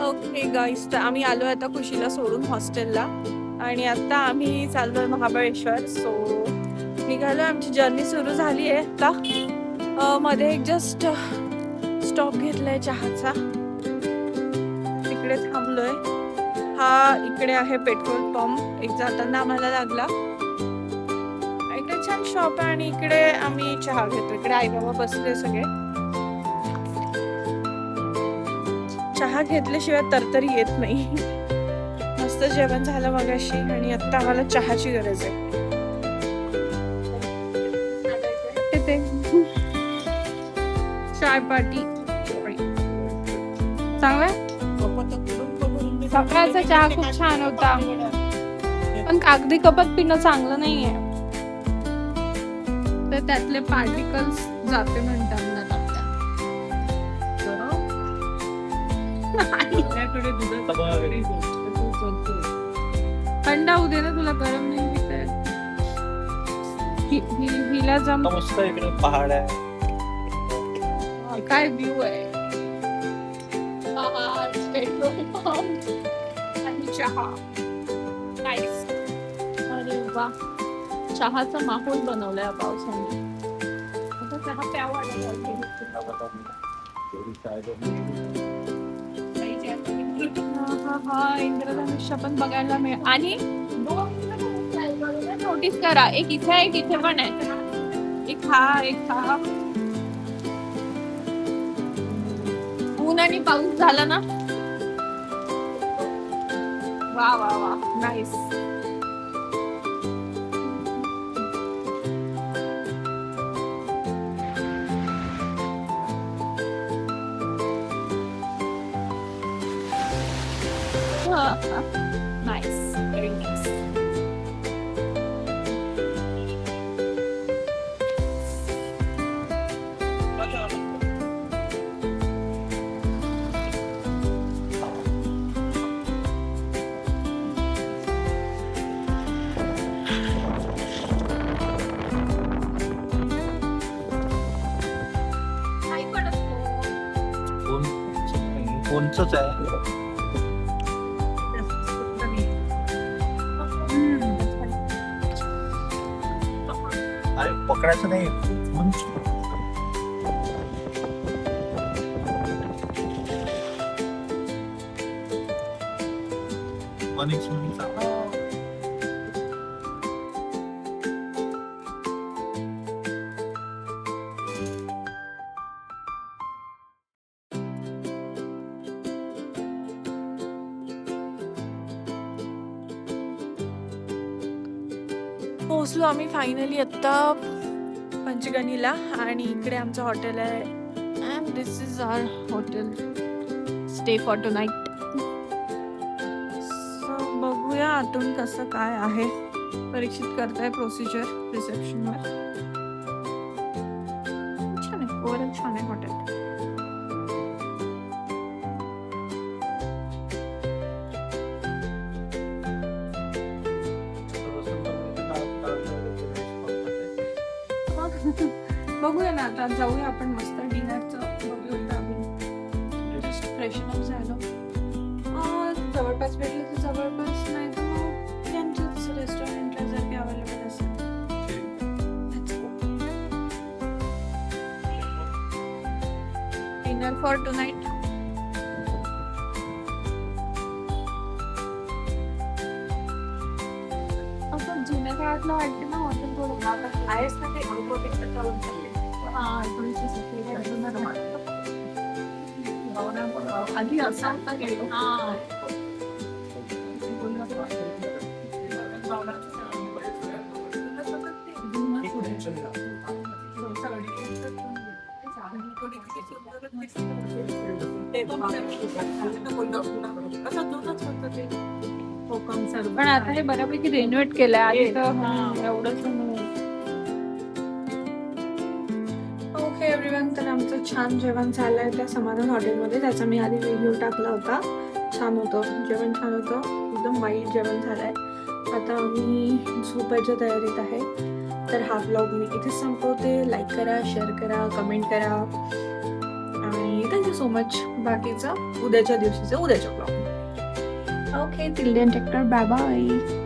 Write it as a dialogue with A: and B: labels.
A: Okay गाईस, तर आम्ही आलो आता खुशीला सोडून हॉस्टेलला आणि आता आम्ही चाललोय महाबळेश्वर. सो निघालोय, आमची जर्नी सुरू झाली आहे आता. मध्ये एक जस्ट स्टॉप घेतलाय चहाचा, तिकडे थांबलोय. हा इकडे आहे पेट्रोल पंप, एक जाताना आम्हाला लागला. इकडे छान शॉप आहे आणि इकडे आम्ही चहा घेतो. इकडे आई बाबा बसले सगळे. चहा घेतल्याशिवाय तरतरी येत नाही. मस्त जेवण झालं मगाशी आणि आता आम्हाला चहाची गरज आहे. चाय पार्टी चांगला. सकाळचा चहा खूप छान होता, पण कागदी कपात पिणं चांगलं नाहीये. तर त्यातले पार्टिकल्स जाते म्हणतात ना आपल्या. थंड होऊ दे ना, तुला गरम नाही पिते. हिला जम.
B: मस्त इकडे पहाड आहे,
A: काय व्ह्यू आहे. पेट्रोल पंप आणि चहा. नाईस. अरे वा, चहाचा माहोल बनवलाय पावसाने. आता चहा प्यावा इंद्रधनुष्य पण बघायला मिळेल. आणि नोटीस करा, एक इथे आहे, एक इथे पण आहे. एक हा ऊन आणि पाऊस झाला ना. वा वा वा, नाईस. Nice, very nice.
B: फोनच आहे. अरे पकडायचं नाही.
A: पोहोचलो आम्ही फायनली आत्ता पंचगणीला आणि इकडे आमचं हॉटेल आहे. And this is our hotel stay for tonight. बघूया आतून कसं काय आहे. परीक्षित करताय प्रोसिजर रिसेप्शनवर. छान आहे, ओव्हरऑल छान आहे हॉटेल. बघूया ना, आता जाऊया आपण मस्त डिनरचं बघूया. आम्ही जस्ट फ्रेशन अप झालो. जवळपास भेटलं तर जवळपास, नाही तर मग त्यांच्याच रेस्टॉरंटला जर काही अवेलेबल असेल. Dinner for tonight. असं जुन्या काळातलं वाटतं ना हॉटेल थोडं आहेच ना ते. आधी असं पण आता हे बऱ्यापैकी रेनोव्हेट केलंय. आधी तर एवढंच. ओके एव्हरीवन, तर आमचं छान जेवण झालंय त्या समाधान हॉटेलमध्ये. त्याचा मी आधी व्हिडिओ टाकला होता. छान होतं जेवण, छान होतं, एकदम वाईट जेवण झालंय. आता आम्ही झोपायच्या तयारीत आहे. तर हा व्लॉग मी इथे संपवते. लाईक करा, शेअर करा, कमेंट करा आणि थँक्यू. Thank you so much. बाकीचं उद्याच्या दिवशीचं उद्याच्या blog. Okay, till then take care, bye bye.